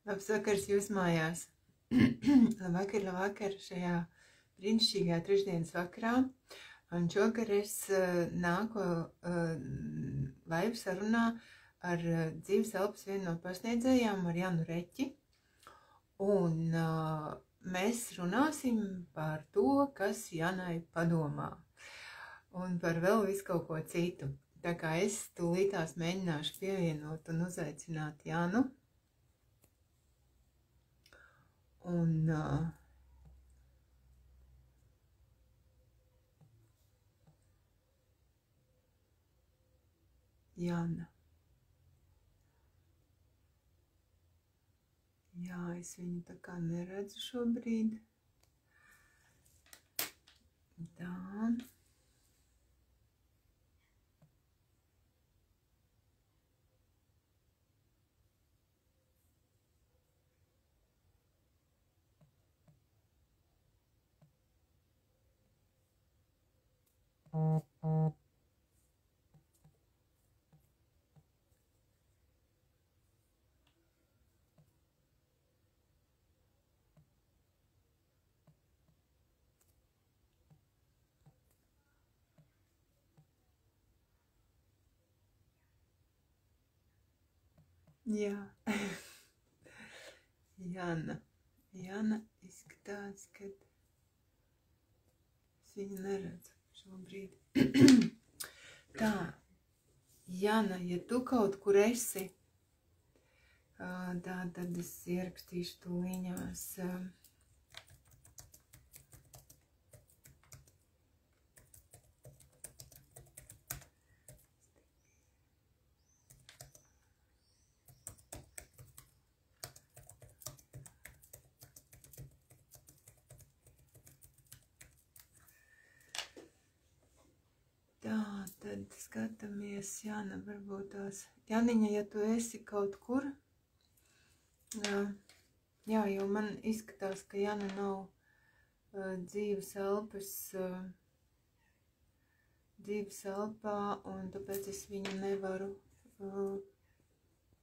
Labs vakars jūs mājās. Labvakar šajā brīnišķīgajā trešdienas vakarā. Un šogad es nāku laivu sarunā ar dzīves elpas vienu no pasniedzējām, ar Janu Reķi. Un mēs runāsim par to, kas Janai padomā. Un par vēl visu kaut ko citu. Tā kā es tūlītās mēģināšu pievienot un uzaicināt Janu. Un Jana. Jā, es viņu tā kā neredzu šobrīd. Tā. Jā. Jana. Jana izskatās, ka es viņu neredzu šobrīd. Tā. Jana, ja tu kaut kur esi, tā tad es ierakstīšu tūliņās. Tā, tad skatāmies, Jana, varbūt tās. Janiņa, ja tu esi kaut kur, jā, jo man izskatās, ka Jana nav dzīves elpā, un tāpēc es viņu nevaru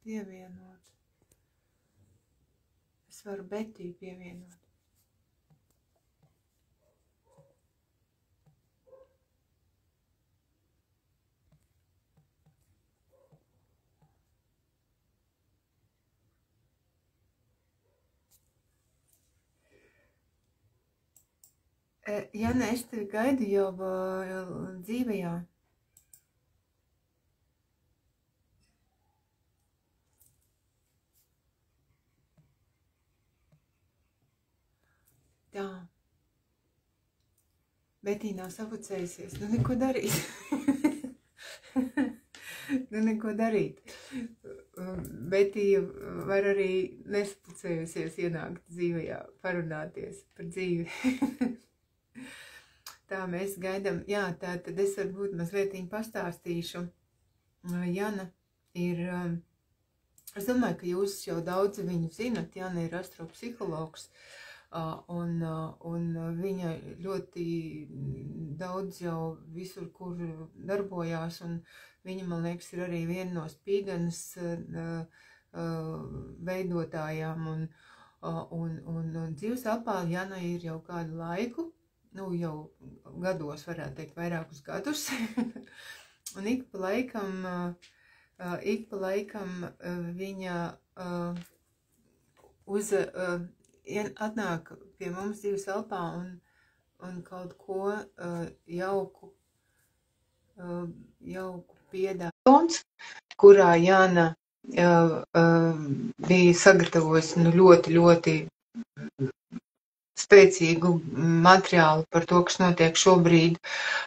pievienot. Es varu Betiju pievienot. Jana, es tevi gaidu jau dzīvajā. Tā. Betī nav sapucējusies. Nu, neko darīt. Betī var arī nesapucējusies ienākt dzīvajā, parunāties par dzīvi. Tā mēs gaidām. Jā, tā tad es varbūt mazliet pastāstīšu. Jana ir, es domāju, ka jūs jau daudzi viņu zinat. Jana ir astropsihologs. Un viņa ļoti daudz jau visur, kur darbojās, un viņa, man liekas, ir arī viena no spīganas veidotājām, un dzīves elpā Jana ir jau kādu laiku, nu jau gados, varētu teikt, vairākus gadus, un ik pa laikam viņa atnāk pie mums dzīves elpā un kaut ko jauku piedāvā, kurā Jana bija sagatavojusi ļoti spēcīgu materiālu par to, kas notiek šobrīd,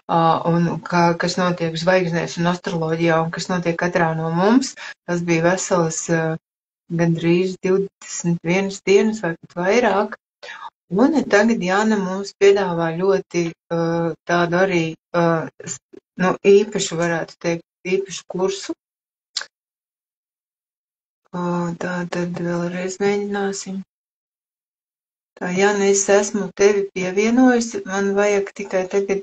un kas notiek zvaigznēs un astroloģijā, un kas notiek katrā no mums. Tas bija veselas gandrīz 21 dienas vai pat vairāk. Un tagad Jana mums piedāvā ļoti tādu arī īpašu, varētu teikt, īpašu kursu. Tā tad vēlreiz mēģināsim. Tā, Jana, es esmu tevi pievienojusi, man vajag tikai tagad,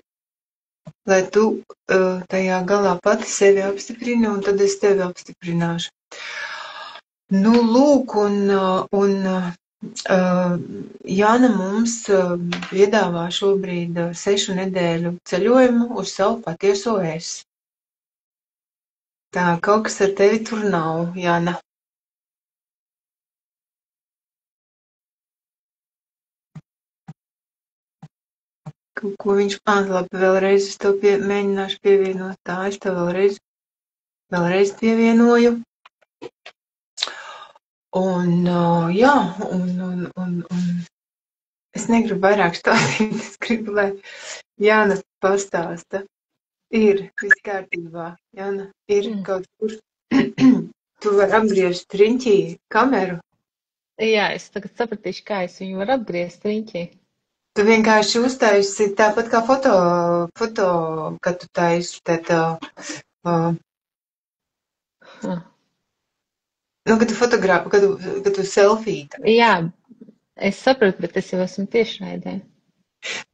lai tu tajā galā pati sevi apstiprini, un tad es tevi apstiprināšu. Nu, lūk, un Jāna mums piedāvā šobrīd 6 nedēļu ceļojumu uz savu patieso es. Tā, kaut kas ar tevi tur nav, Jāna. Ko viņš, labi, vēlreiz es to mēģināšu pievienot. Tā, es to vēlreiz pievienoju. Un, jā, un es negribu vairāk stāstīt, es gribu, lai Jāna pastāsta. Ir, viss kārtībā, Jāna, ir kaut kur. Tu vari apgriezt riņķī kameru. Jā, es tagad sapratīšu, kā es viņu varu apgriezt riņķī. Tu vienkārši uztaisi tāpat kā foto, kad tu taisi, tad, nu, kad tu fotogrāfi, kad tu selfiju. Jā, es sapratu, bet es jau esmu tiešraidē.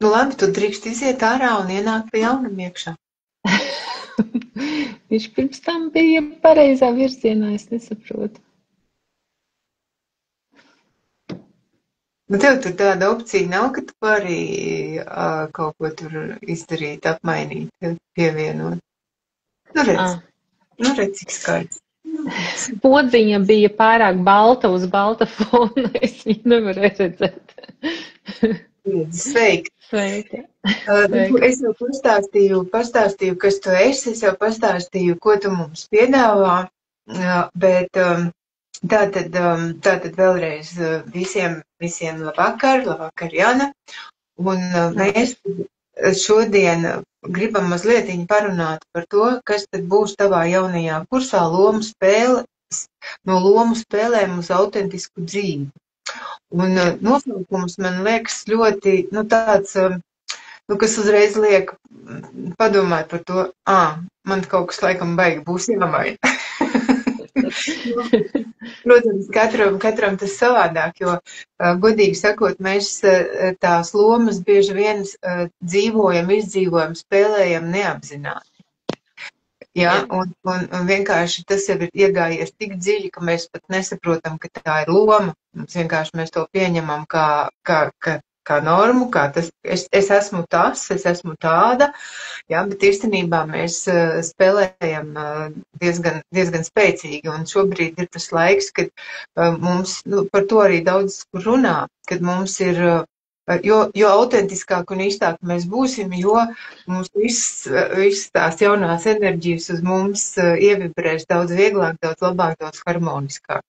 Nu, labi, tu drīkst iziet ārā un ienākt pie Jaunam iekšā. Viņš pirms tam bija pareizā virzienā, es nesaprotu. Nu, tev tur tāda opcija nav, ka tu vari kaut ko tur izdarīt, apmainīt, pievienot. Nu, redz, cik skaists. Podziņa bija pārāk balta uz balta fona, es viņu nevarēju redzēt. Sveiki! Sveiki! Es jau pastāstīju, kas tu esi, es jau pastāstīju, ko tu mums piedāvā, bet tātad vēlreiz visiem labvakar, Jāna, un mēs šodien gribam mazliet parunāt par to, kas tad būs tavā jaunajā kursā lomu spēlēm uz autentisku dzīvi. Un nosaukums man liekas ļoti, tāds, kas uzreiz liek padomāt par to, man kaut kas laikam baigi būs jāmaina. Protams, katram tas savādāk, jo, godīgi sakot, mēs tās lomas bieži vien izdzīvojam, spēlējam neapzināti. Jā, un vienkārši tas jau ir iegājies tik dziļi, ka mēs pat nesaprotam, ka tā ir loma. Vienkārši mēs to pieņemam kā normu, kā tas, es esmu tas, es esmu tāda, jā, bet īstenībā mēs spēlējam diezgan spēcīgi, un šobrīd ir tas laiks, kad mums, par to arī daudz runā, kad mums ir, jo autentiskāk un īstāk mēs būsim, jo mums viss tās jaunās enerģijas uz mums ievibrēs daudz vieglāk, daudz labāk, daudz harmoniskāk.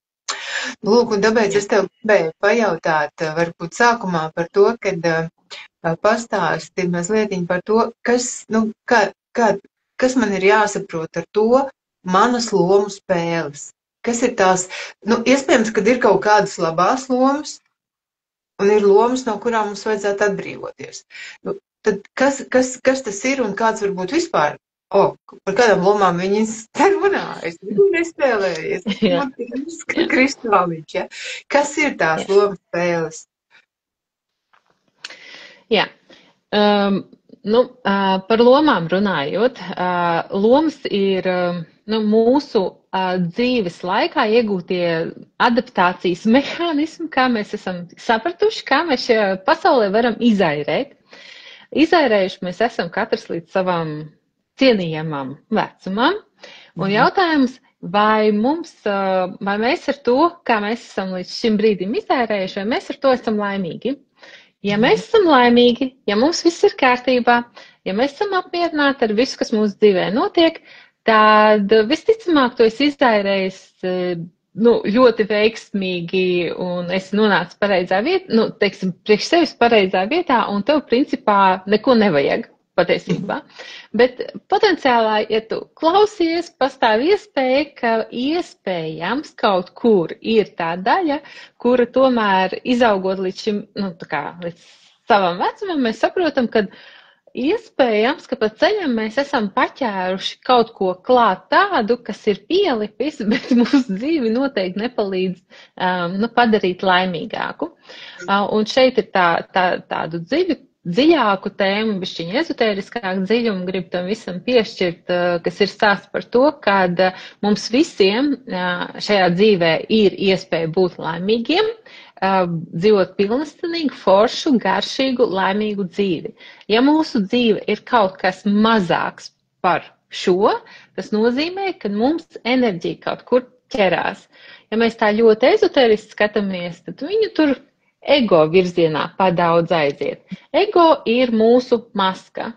Lūk, un tāpēc es tev gribēju pajautāt, varbūt sākumā par to, kad pastāsti mazliet par to, kas man ir jāsaprot ar to manas lomu spēles. Kas ir tās, iespējams, kad ir kaut kādas labās lomas, un ir lomas, no kurām mums vajadzētu atbrīvoties. Tad kas tas ir un kāds varbūt vispār, par kādām lomām viņas te runā? Es nespēlēju, es kristāliņš, ja? Kas ir tās lomas spēles? Jā, par lomām runājot, lomas ir mūsu dzīves laikā iegūtie adaptācijas mehānismi, kā mēs esam sapratuši, kā mēs šajā pasaulē varam izairēt. Izairējuši mēs esam katrs līdz savam cienījamam vecumam. Un jautājums, vai mēs ar to, kā mēs esam līdz šim brīdim izairējuši, vai mēs ar to esam laimīgi? Ja mēs esam laimīgi, ja mums viss ir kārtībā, ja mēs esam apmierināti ar visu, kas mūsu dzīvē notiek, tad visticamāk to es izairējis ļoti veiksmīgi un es nonācu pareizā vietā, priekš sevis pareizā vietā un tev principā neko nevajag patiesībā. Bet potenciālā, ja tu klausies, pastāv iespēja, ka iespējams kaut kur ir tā daļa, kura tomēr izaugot līdz šim, līdz savam vecumam, mēs saprotam, ka iespējams, ka pa ceļam mēs esam paķēruši kaut ko klāt tādu, kas ir pielipis, bet mūsu dzīvi noteikti nepalīdz padarīt laimīgāku. Un šeit ir tādu dziļu dziļāku tēmu, bišķiņu ezotēriskāku dziļumu gribu tam visam piešķirt, kas ir stāsts par to, kad mums visiem šajā dzīvē ir iespēja būt laimīgiem, dzīvot pilnestinīgu, foršu, garšīgu, laimīgu dzīvi. Ja mūsu dzīve ir kaut kas mazāks par šo, tas nozīmē, ka mums enerģija kaut kur ķerās. Ja mēs tā ļoti ezotēriski skatāmies, tad viņu tur ego virzienā padaudz aiziet. Ego ir mūsu maska.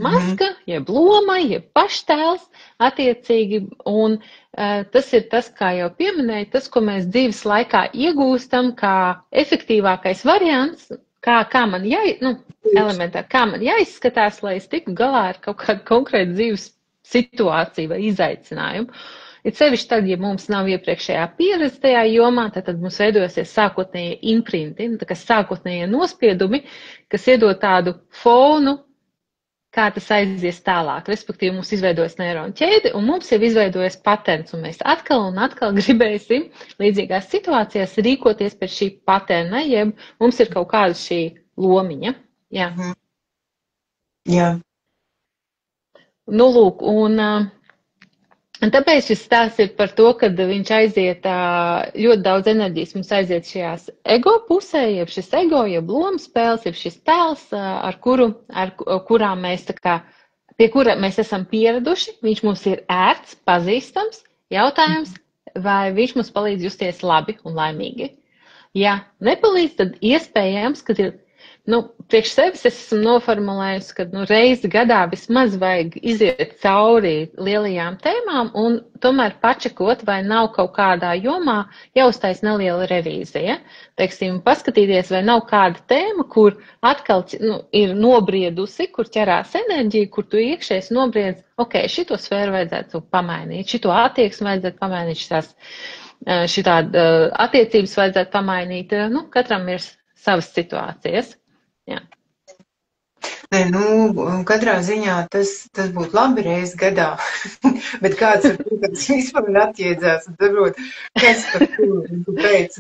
Maska, jeb loma, jeb paštēls attiecīgi, un tas ir tas, kā jau pieminēju, tas, ko mēs dzīves laikā iegūstam, kā efektīvākais variants, kā man elementāri, kā man jāizskatās, lai es tiku galā ar kaut kādu konkrētu dzīves situāciju vai izaicinājumu. Ir sevišķi tad, ja mums nav iepriekšējā pieredze tajā jomā, tad mums veidojasies sākotnējie imprinti, tā kā sākotnējie nospiedumi, kas iedod tādu fonu, kā tas aizies tālāk. Respektīvi, mums izveidojas neironu ķēdi, un mums jau izveidojas patērns, un mēs atkal un atkal gribēsim līdzīgās situācijās rīkoties pēc šī patērna, jeb mums ir kaut kāda šī lomiņa. Jā. Jā. Nu, lūk, un tāpēc šis stāsts ir par to, ka viņš aiziet, ļoti daudz enerģijas mums aiziet šajās ego pusē, jeb šis ego, jeb lomas spēles, jeb šis tēls, kurām mēs pie kura mēs esam pieraduši, viņš mums ir ērts, pazīstams, jautājums, vai viņš mums palīdz justies labi un laimīgi. Ja nepalīdz, tad iespējams, ka ir, priekš sevis es esmu noformulējusi, ka reizi gadā vismaz vajag iziet cauri lielajām tēmām un tomēr pačekot, vai nav kaut kādā jomā jāuztais neliela revīzija. Teiksim, paskatīties, vai nav kāda tēma, kur atkal ir nobriedusi, kur ķerās enerģija, kur tu iekšēs nobriedz, šito sfēru vajadzētu pamainīt, šito attieksmi vajadzētu pamainīt, šitādi attiecības vajadzētu pamainīt. Katram ir savas situācijas. Jā. Nē, katrā ziņā tas būtu labi reizi gadā, bet kāds ar to, kad vispār atjēdzās un saprot, kas par to pēc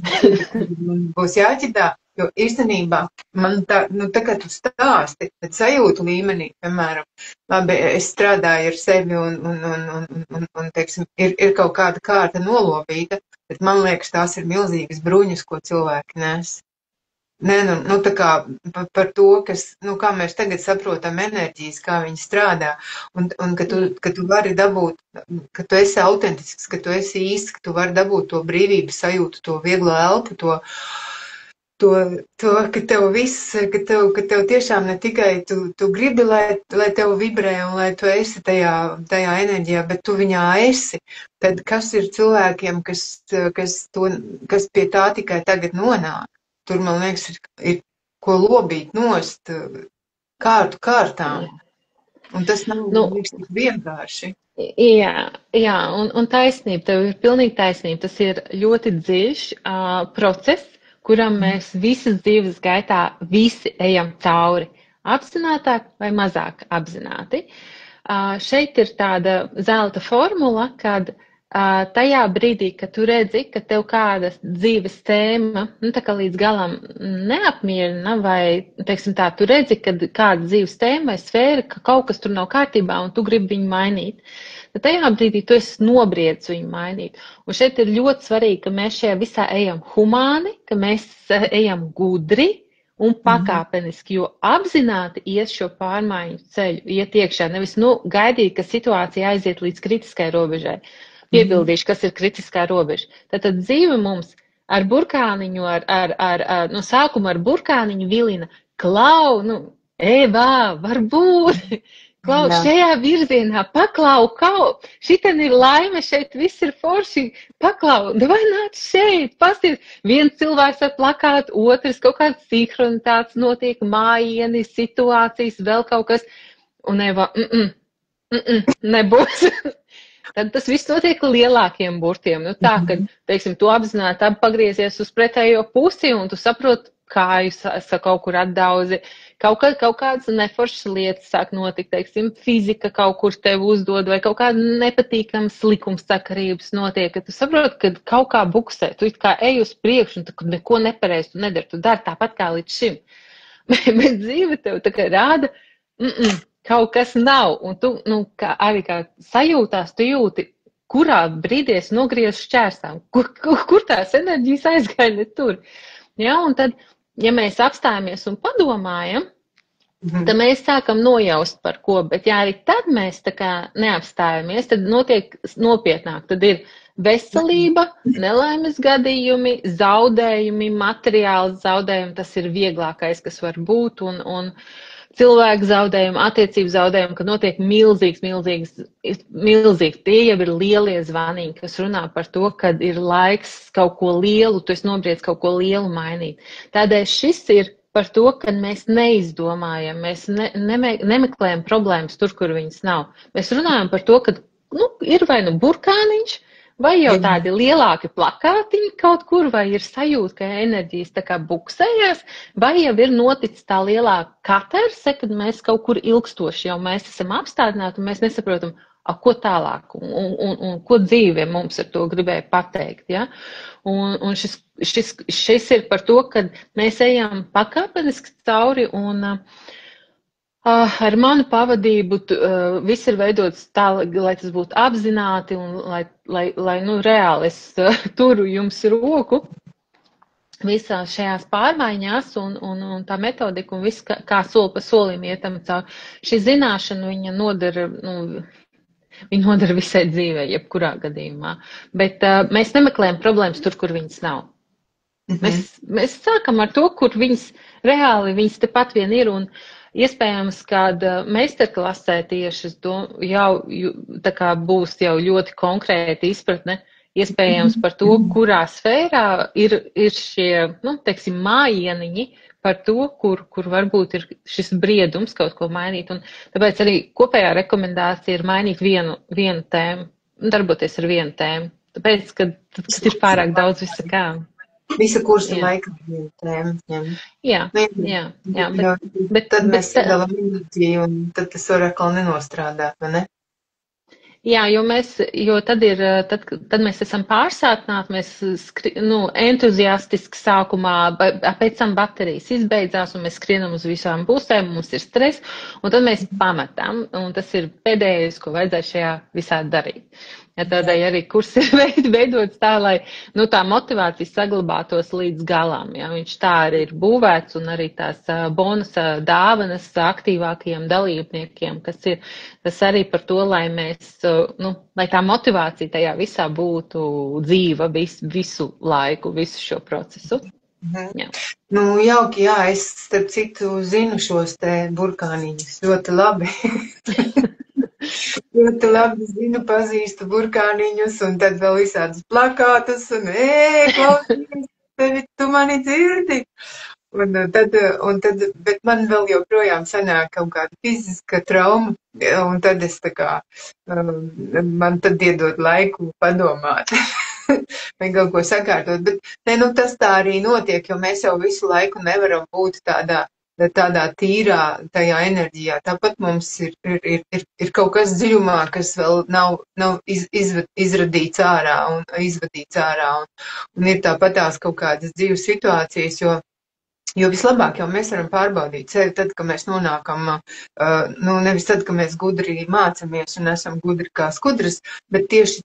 būs jāķidā, jo īstenībā man tā kā tu stāsti, bet sajūtu līmenī, piemēram, labi, es strādāju ar sevi un teiksim, ir kaut kāda kārta nolobīta, bet man liekas, tās ir milzīgas bruņas, ko cilvēki nes. Nē, tā kā par to, kā mēs tagad saprotam enerģijas, kā viņi strādā, un ka tu vari dabūt, ka tu esi autentisks, ka tu esi īsts, ka tu vari dabūt to brīvības sajūtu, to vieglo elpu, ka tev viss, ka tev tiešām ne tikai tu gribi, lai tev vibrē un lai tu esi tajā enerģijā, bet tu viņā esi. Tad kas ir cilvēkiem, kas pie tā tikai tagad nonāk? Tur, man liekas, ir ko lobīt nost kārtu kārtām. Un tas nav tik vienkārši. Jā, un taisnība, tev ir pilnīgi taisnība. Tas ir ļoti dziļš process, kuram mēs visas dzīves gaitā visi ejam cauri. Apzinātāk vai mazāk apzināti. Šeit ir tāda zelta formula, kad tajā brīdī, kad tu redzi, ka tev kāda dzīves tēma, tā kā līdz galam neapmierina, vai, teiksim tā, tu redzi, ka kāda dzīves tēma vai sfēra, ka kaut kas tur nav kārtībā un tu gribi viņu mainīt, tad tajā brīdī tu esi nobriedis viņu mainīt. Un šeit ir ļoti svarīgi, ka mēs šajā visā ejam humāni, ka mēs ejam gudri un pakāpeniski, jo apzināti ies šo pārmaiņu ceļu, iet iekšā, nevis, gaidīt, ka situācija aiziet līdz kritiskai robežai. Piebildīšu, kas ir kritiskā robeža. Tātad dzīve mums ar burkāniņu, no sākuma ar burkāniņu vilina, klau, Evā, varbūt, klau, šajā virzienā, paklau, šitien ir laime, šeit viss ir forši, paklau, vai nāc šeit, pasties, viens cilvēks ar plakātu, otrs kaut kāds sinhronitāts notiek, mājieni, situācijas, vēl kaut kas, un Evā, nebūs. Tad tas viss notiek lielākiem burtiem. Tā, ka, teiksim, tu apzināti pagriezies uz pretējo pusi un tu saproti, kājas kaut kur atdauzi. Kaut kādas neforšas lietas sāk notikt, teiksim, fizika kaut kur tev uzdod vai kaut kāda nepatīkams likumsakarības notiek, ka tu saproti, ka kaut kā buksē, tu it kā ej uz priekšu un tu neko nepareizi tu nedari, tu dari tāpat kā līdz šim. Bet dzīve tev tā kā rāda, kaut kas nav, un tu, arī kā sajūtās, tu jūti, kurā brīdī es nogriezu šķērsām, kur tās enerģijas aizgāja ne tur. Ja, un tad, ja mēs apstājamies un padomājam, tad mēs sākam nojaust par ko, bet ja arī tad mēs tā kā neapstājamies, tad notiek nopietnāk, tad ir veselība, nelaimes gadījumi, zaudējumi, materiāli zaudējumi, tas ir vieglākais, kas var būt, un cilvēku zaudējumi, attiecību zaudējumi, kad notiek milzīgi, tie jau ir lielie zvaniņi, kas runā par to, kad ir laiks kaut ko lielu, tu esi nobriedis kaut ko lielu mainīt. Tādēļ šis ir par to, ka mēs neizdomājam, mēs nemeklējam problēmas tur, kur viņas nav. Mēs runājam par to, ka ir vai burkāniņš, vai jau tādi lielāki plakātiņi kaut kur, vai ir sajūta, ka enerģijas tā kā buksējās, vai jau ir noticis tā lielā katarse, kad mēs kaut kur ilgstoši jau mēs esam apstādināti un mēs nesaprotam, ko tālāk un ko dzīve mums ar to gribēja pateikt. Ja? Un šis ir par to, ka mēs ejam pakāpeniski cauri un ar manu pavadību viss ir veidots tā, lai tas būtu apzināti un lai reāli es turu jums roku visās šajās pārmaiņās un tā metodika un viss, kā soli pa solim ietam cauri. Šī zināšana, viņa nodara visai dzīvē, jebkurā gadījumā. Bet mēs nemeklējam problēmas tur, kur viņas nav. Mēs sākam ar to, kur viņas reāli, viņas tepat vien ir, un iespējams, kad meistarklasē tieši tā kā būs jau ļoti konkrēta izpratne, iespējams par to, kurā sfērā ir šie, teiksim, mājieniņi, par to, kur varbūt ir šis briedums kaut ko mainīt. Un tāpēc arī kopējā rekomendācija ir mainīt vienu tēmu, darboties ar vienu tēmu. Tāpēc, ka tas ir pārāk daudz visa kā. Visa kursa laika vienu tēmu. Jā. Bet tad mēs sadalām enerģiju un tad tas var atkal nenostrādāt, vai ne? Jā, jo tad mēs esam pārsātināti, mēs entuziastiski sākumā, pēc tam baterijas izbeidzās un mēs skrienam uz visām pusēm, mums ir stress, un tad mēs pametam, un tas ir pēdējais, ko vajadzēja šajā visā darīt. Ja tādēļ arī kurs ir veidots tā, lai tā motivācija saglabātos līdz galam. Ja? Viņš tā arī ir būvēts un arī tās bonusa dāvanas aktīvākajiem dalībniekiem, kas ir tas arī par to, lai mēs, lai tā motivācija tajā visā būtu dzīva visu laiku, visu šo procesu. Jā. Jauki, jā, es starp citu zinu šos te burkāniņus ļoti labi. Ļoti labi zinu, pazīstu burkāniņus un tad vēl visādus plakātus un klausies, tu mani dzirdi. Bet man vēl joprojām sanāk kaut kāda fiziska trauma un tad es tā kā, man tad iedod laiku padomāt. Vai kaut ko sakārtot, bet tas tā arī notiek, jo mēs jau visu laiku nevaram būt tādā tīrā tajā enerģijā. Tāpat mums ir kaut kas dziļumā, kas vēl nav izradīts ārā un izvadīts ārā. Un ir tāpatās kaut kādas dzīves situācijas, jo vislabāk jau mēs varam pārbaudīt sevi tad, kad mēs nonākam, nevis tad, kad mēs gudri mācamies un esam gudri kā skudras, bet tieši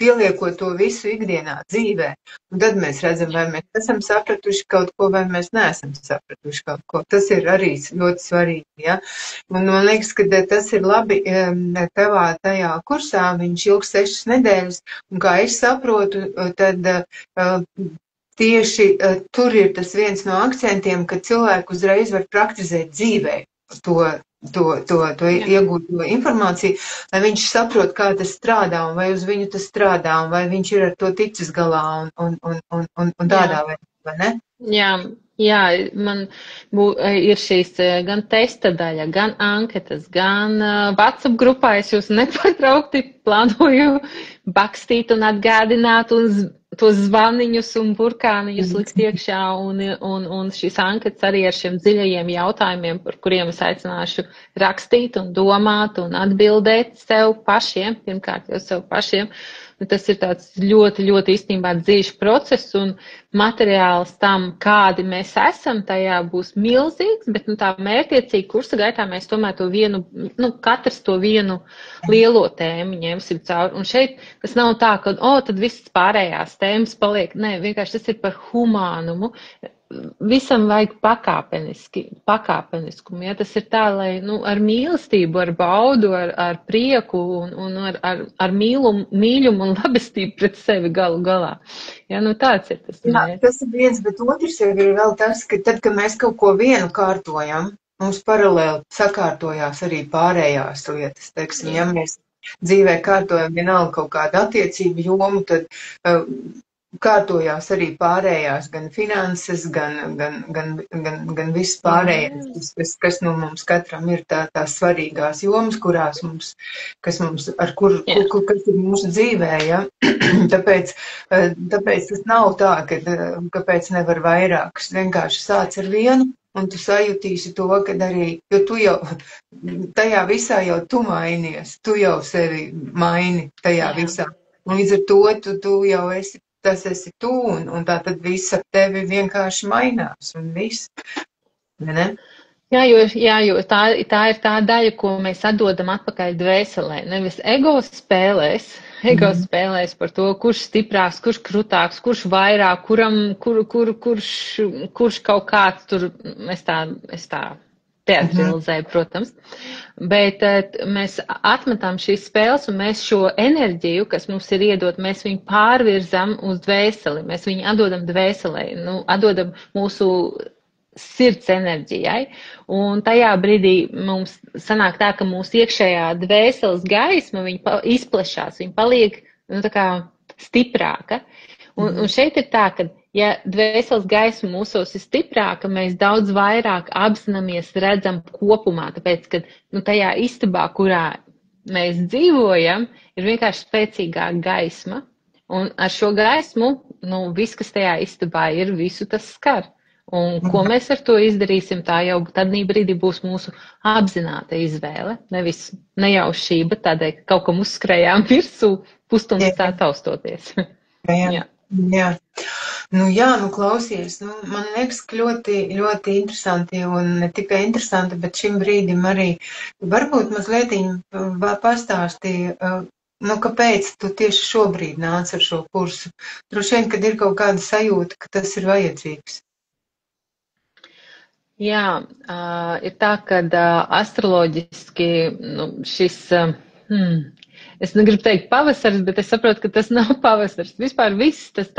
pieliekot to visu ikdienā dzīvē. Un tad mēs redzam, vai mēs esam sapratuši kaut ko, vai mēs neesam sapratuši kaut ko. Tas ir arī ļoti svarīgi, ja. Un man liekas, ka tas ir labi tavā tajā kursā, viņš ilgs 6 nedēļas, un kā es saprotu, tad tieši tur ir tas viens no akcentiem, ka cilvēku uzreiz var praktizēt dzīvē to iegūto informāciju, lai viņš saprot, kā tas strādā un vai uz viņu tas strādā un vai viņš ir ar to ticis galā un tādā veidā, vai ne? Jā, man ir šīs gan testa daļa, gan anketas, gan WhatsApp grupā es jūs nepārtraukti plānoju bakstīt un atgādināt un tos zvaniņus un burkāniņus likt iekšā un šīs anketas arī ar šiem dziļajiem jautājumiem, par kuriem es aicināšu rakstīt un domāt un atbildēt sev pašiem, pirmkārt jau sev pašiem. tas ir tāds ļoti, ļoti īstenībā dzīves process un materiāls tam, kādi mēs esam, tajā būs milzīgs, bet tā mērķiecīgi kursa gaitā mēs tomēr to vienu, katrs to vienu lielo tēmu ņemsim cauri. Un šeit tas nav tā, ka, tad viss pārējās tēmas paliek. Nē, vienkārši tas ir par humānumu. Visam vajag pakāpeniskumu. Ja? Tas ir tā, lai ar mīlestību, ar baudu, ar prieku un ar mīļumu un labestību pret sevi galu galā. Ja? Tāds ir tas. Jā, tas ir viens, bet otrs jau ir vēl tas, ka tad, kad mēs kaut ko vienu kārtojam, mums paralēli sakārtojās arī pārējās lietas. Teiksim, ja mēs dzīvē kārtojam vienalga kaut kādu attiecību jomu, tad kārtojās arī pārējās, gan finanses, gan viss pārējais, kas mums katram ir tās svarīgās jomas, kas ir mūsu dzīvē, ja? Tāpēc tas nav tā, kāpēc nevar vairākas. Vienkārši sāc ar vienu, un tu sajutīsi to, kad arī, jo tu jau tajā visā jau tu mainies, tu jau sevi maini tajā visā. Un līdz ar to tu jau tas esi tu, un tā tad viss ap tevi vienkārši mainās, un viss, ne? Jā, jo tā ir tā daļa, ko mēs atdodam atpakaļ dvēselē. Nevis ego spēlēs par to, kurš stiprāks, kurš krutāks, kurš vairāk, kurš kaut kāds tur, es tā teatralizēju, protams, bet mēs atmetam šīs spēles un mēs šo enerģiju, kas mums ir iedot, mēs viņu pārvirzam uz dvēseli, mēs viņu atdodam dvēselē, atdodam mūsu sirds enerģijai, un tajā brīdī mums sanāk tā, ka mūsu iekšējā dvēseles gaisma, viņa izplešās, viņa paliek, tā kā stiprāka, un šeit ir tā, ka ja dvēseles gaisma mūsos ir stiprāka, mēs daudz vairāk apzināmies, redzam kopumā, tāpēc, ka tajā istabā, kurā mēs dzīvojam, ir vienkārši spēcīgāka gaisma, un ar šo gaismu, viss, kas tajā istabā ir, visu tas skar. Un ko mēs ar to izdarīsim, tā jau tādī brīdī būs mūsu apzināta izvēle, nevis nejaušība, tādēļ, ka kaut kam uzskrējām virsū, pusstundas tā taustoties. Jā. Klausies, man liekas, ka ļoti, ļoti interesanti, un ne tikai interesanti, bet šim brīdim arī varbūt mazliet pastāstīja, kāpēc tu tieši šobrīd nāc ar šo kursu. Droši vien, kad ir kaut kāda sajūta, ka tas ir vajadzīgs. Jā, ir tā, ka astroloģiski šis, es negribu teikt pavasaris, bet es saprotu, ka tas nav pavasaris. Vispār viss tas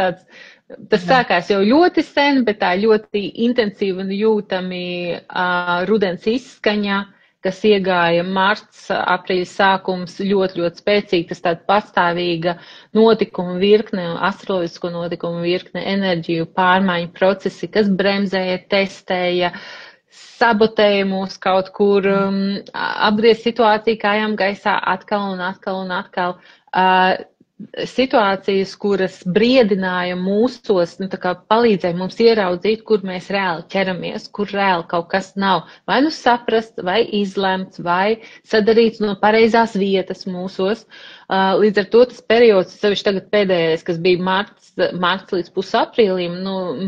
sākās jau ļoti sen, bet tā ļoti intensīvi un jūtami rudens izskaņā, kas iegāja marts, aprīļa sākums ļoti, ļoti spēcīgi, tas tāda pastāvīga notikuma virkne, astroloģisko notikumu virkne, enerģiju, pārmaiņu procesi, kas bremzēja, testēja, sabotēja mūs kaut kur, apgriez situāciju kājām gaisā atkal un atkal un atkal. Situācijas, kuras briedināja mūsos, palīdzēja mums ieraudzīt, kur mēs reāli ķeramies, kur reāli kaut kas nav vai saprast, vai izlemts, vai sadarīts no pareizās vietas mūsos. Līdz ar to tas periods, sevišķi tagad pēdējais, kas bija marts līdz pusaprīlim,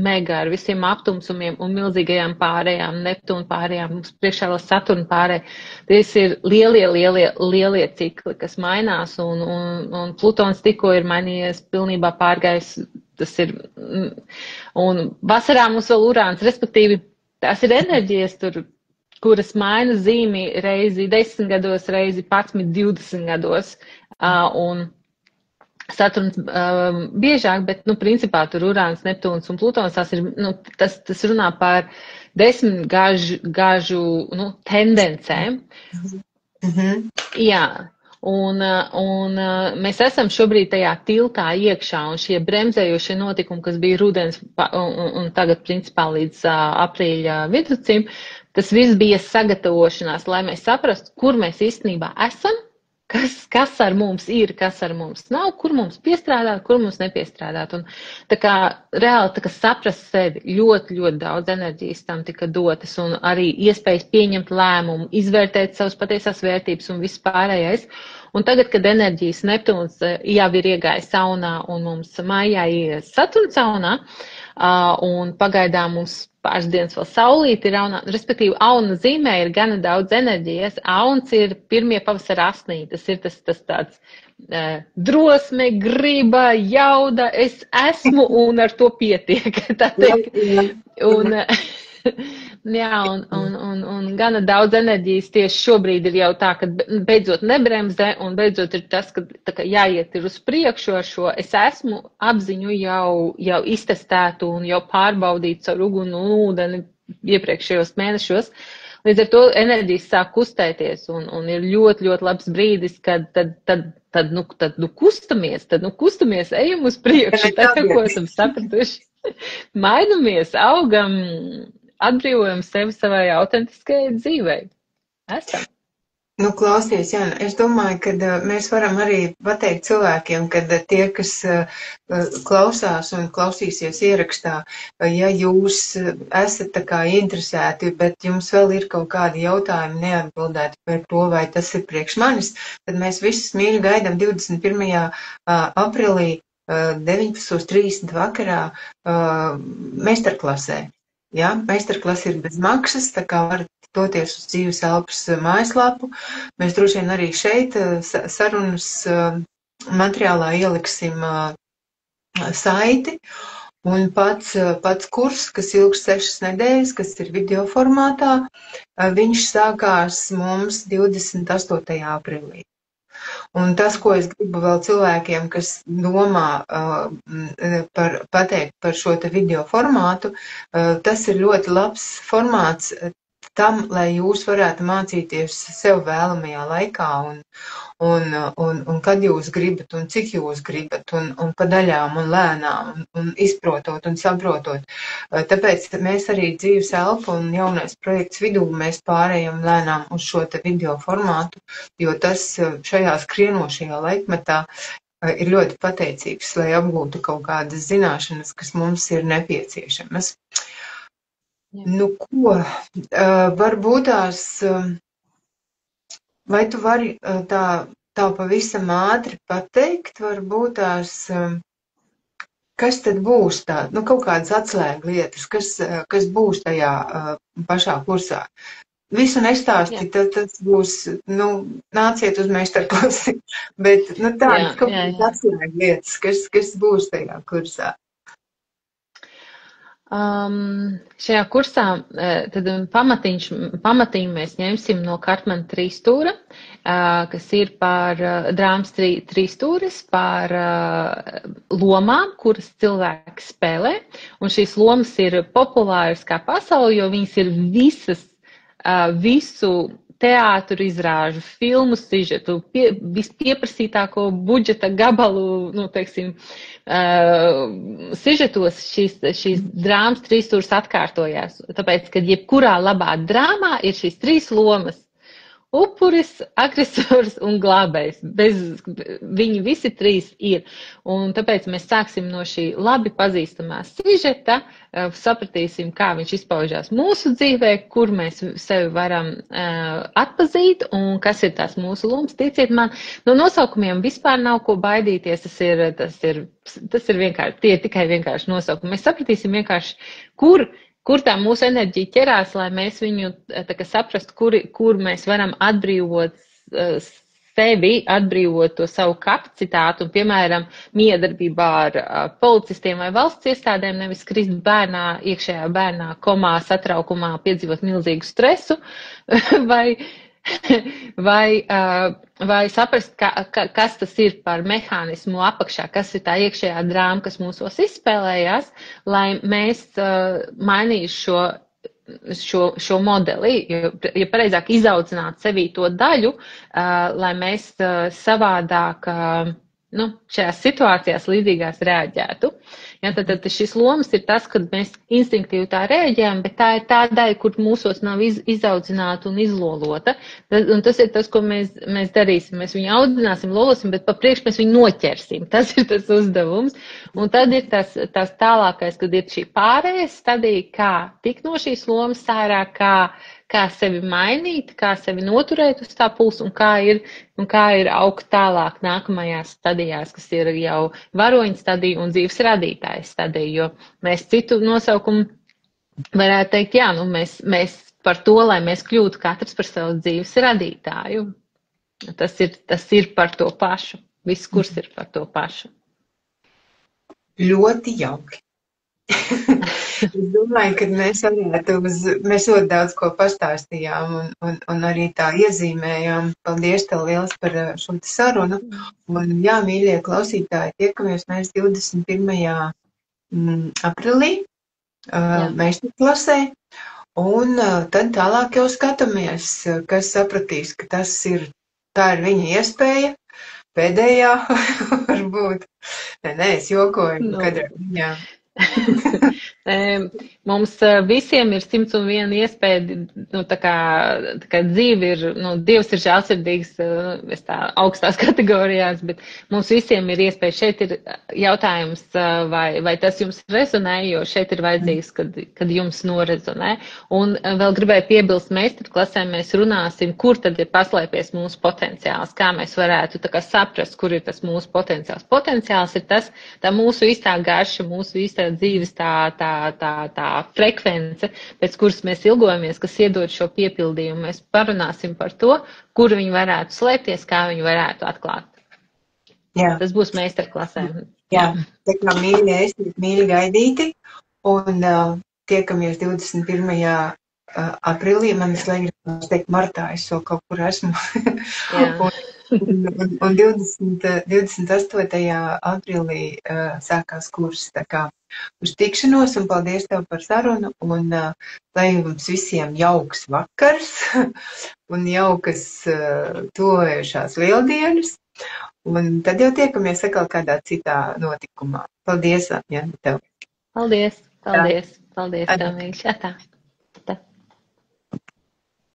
mega ar visiem aptumsumiem un milzīgajām pārējām, Neptūna pārējām, mums priekšā vēl Saturna pārējā. Tas ir lielie cikli, kas mainās, un Plutons tikko ir mainījies, pilnībā pārgājis, tas ir, un vasarā mums vēl Urāns, respektīvi, tās ir enerģijas tur, kuras maina zīmi reizi 10 gados, reizi 11, 20 gados, un Saturns biežāk, bet, principā tur Urāns, Neptūns un Plutons, tas runā par 10 gažu tendencēm. Jā. Un mēs esam šobrīd tajā tiltā iekšā, un šie bremzējošie notikumi, kas bija rudens un tagad principā līdz aprīļa viduscim, tas viss bija sagatavošanās, lai mēs saprastu, kur mēs īstenībā esam kas ar mums ir, kas ar mums nav, kur mums piestrādāt, kur mums nepiestrādāt. Un tā kā reāli tā kā saprast sevi, ļoti, ļoti daudz enerģijas tam tika dotas un arī iespējas pieņemt lēmumu, izvērtēt savas patiesās vērtības un viss pārējais. Un tagad, kad enerģijas Neptūns jau ir iegājis saunā un mums mājā ies Saturns saunā, un pagaidām mums pāris dienas vēl saulīti ir aunā, respektīvi auna zīmē ir gana daudz enerģijas. Auns ir pirmie pavasara asnī, tas ir tas tāds drosme, griba, jauda, es esmu un ar to pietiek, tā teikt. Un, jā, un gana daudz enerģijas tieši šobrīd ir jau tā, ka beidzot nebremzē un beidzot ir tas, ka tā kā jāiet ir uz priekšu ar šo es esmu apziņu jau iztestētu un jau pārbaudītu caur uguni un ūdeni iepriekšējos mēnešos. Līdz ar to enerģijas sāk kustēties un ir ļoti, ļoti labs brīdis, kad tad kustamies, ejam uz priekšu, tā ko esam sapratuši. Mainamies, augam, atbrīvojam sevi savai autentiskajai dzīvei. Esam. Nu, klausies, Jāna, es domāju, ka mēs varam arī pateikt cilvēkiem, ka tie, kas klausās un klausīsies ierakstā, ja jūs esat tā kā interesēti, bet jums vēl ir kaut kādi jautājumi neatbildēti par to, vai tas ir priekš manis, tad mēs visus mīļi gaidām 21. Aprīlī 19:30 vakarā meistarklasē. Ja? Meistarklase ir bez maksas, tā kā varat doties uz Dzīves elpas mājaslapu. Mēs droši vien arī šeit sarunas materiālā ieliksim saiti. Un pats kurs, kas ilgs 6 nedēļas, kas ir video formātā, viņš sākās mums 28. aprīlī. Un tas, ko es gribu vēl cilvēkiem, kas domā pateikt par šo te video formātu, tas ir ļoti labs formāts tam, lai jūs varētu mācīties sev vēlamajā laikā un kad jūs gribat un cik jūs gribat un pa daļām un lēnām un izprotot un saprotot. Tāpēc mēs arī Dzīves elpa un jaunais projekts vidū mēs pārējam lēnām uz šo te video formātu, jo tas šajā skrienošajā laikmetā ir ļoti pateicīgs, lai apgūtu kaut kādas zināšanas, kas mums ir nepieciešamas. Nu, ko? Varbūt tās, vai tu vari tā pavisam ātri pateikt, varbūt tās, kas tad būs tā, nu, kaut kādas atslēga lietas, kas būs tajā pašā kursā? Visu nestāstīt, tad tas būs, nu, nāciet uz meistarklasi, bet, nu, tādas kaut kādas atslēga lietas, kas būs tajā kursā. Šajā kursā tad pamatiņu mēs ņemsim no Kartmana trīsstūra, kas ir par drāmas trīsstūris, par lomām, kuras cilvēki spēlē, un šīs lomas ir populāras kā pasauli, jo viņas ir visu teātru izrāžu, filmu sižetu, vispieprasītāko budžeta gabalu, nu, teiksim, sižetos šīs drāmas trīsstūras atkārtojās. Tāpēc, kad jebkurā labā drāmā ir šīs 3 lomas - upuris, agresors un glābējs. Viņi visi 3 ir. Un tāpēc mēs sāksim no šī labi pazīstamā sižeta, sapratīsim, kā viņš izpaužās mūsu dzīvē, kur mēs sevi varam atpazīt un kas ir tās mūsu lomas. Ticiet man, no nosaukumiem vispār nav ko baidīties. Tas ir vienkārši, tie ir tikai vienkārši nosaukumi. Mēs sapratīsim vienkārši, kur tā mūsu enerģija ķerās, lai mēs viņu saprastu, kur mēs varam atbrīvot sevi, atbrīvot to savu kapacitātu un, piemēram, miedarbībā ar policistiem vai valsts iestādēm, nevis krist iekšējā bērnā komā, satraukumā, piedzīvot milzīgu stresu vai saprast, kas tas ir par mehānismu apakšā, kas ir tā iekšējā drāma, kas mūsos izspēlējās, lai mēs mainītu šo modeli, ja pareizāk izaudzināt sevī to daļu, lai mēs savādāk šajās situācijās līdzīgās reaģētu. Ja, tad šis lomas ir tas, kad mēs instinktīvi tā reaģējam, bet tā ir tā daļa, kur mūsos nav izaudzināta un izlolota. Un tas ir tas, ko mēs darīsim. Mēs viņu audzināsim, lolosim, bet pa priekš mēs viņu noķersim. Tas ir tas uzdevums. Un tad ir tas tālākais, kad ir šī pārējais stadija, kā tikt no šīs lomas ārā, kā sevi mainīt, kā sevi noturēt uz tā pulsa un kā ir augt tālāk nākamajās stadijās, kas ir jau varoņa stadija un dzīves radītājas stadija, jo mēs citu nosaukumu varētu teikt, jā, mēs par to, lai mēs kļūtu katrs par savu dzīves radītāju. Tas ir par to pašu. Viss kurs ir par to pašu. Ļoti jauki. Es domāju, ka mēs ļoti daudz ko pastāstījām un arī tā iezīmējām. Paldies tev liels par šo sarunu. Un jā, mīļie klausītāji, tiekamies mēs 21. Aprīlī meistarklasē. Un tad tālāk jau skatāmies, kas sapratīs, ka tā ir viņa iespēja. Pēdējā varbūt. Nē, es jokoju, kad viņā. Mums visiem ir 101 iespēja, tā kā dzīve ir, Dievs ir žēlsirdīgs, es tā augstās kategorijās, bet mums visiem ir iespēja. Šeit ir jautājums, vai tas jums rezonē, jo šeit ir vajadzīgs, kad jums norezonē. Un vēl gribēju piebilst, meistarklasē mēs runāsim, kur tad ir paslēpies mūsu potenciāls, kā mēs varētu tā kā saprast, kur ir tas mūsu potenciāls. Potenciāls ir tā mūsu īstā garša, mūsu īstā dzīves tā frekvence, pēc kuras mēs ilgojamies, kas iedod šo piepildījumu. Mēs parunāsim par to, kur viņi varētu slēpties, kā viņi varētu atklāt. Jā. Tas būs meistarklasē. Jā, tā kā mīļi gaidīti, un tiekamies 21. Aprīlī, man slēgās teikt martā, es vēl kaut kur esmu. un 28. aprīlī sākās kurs, tā kā uz tikšanos, un paldies tev par sarunu, un lai jums visiem jauks vakars, un jaukas tuvojušās lieldienas, un tad jau tiekamies atkal kādā citā notikumā. Paldies, Jāni, tev. Paldies tev, mīļš.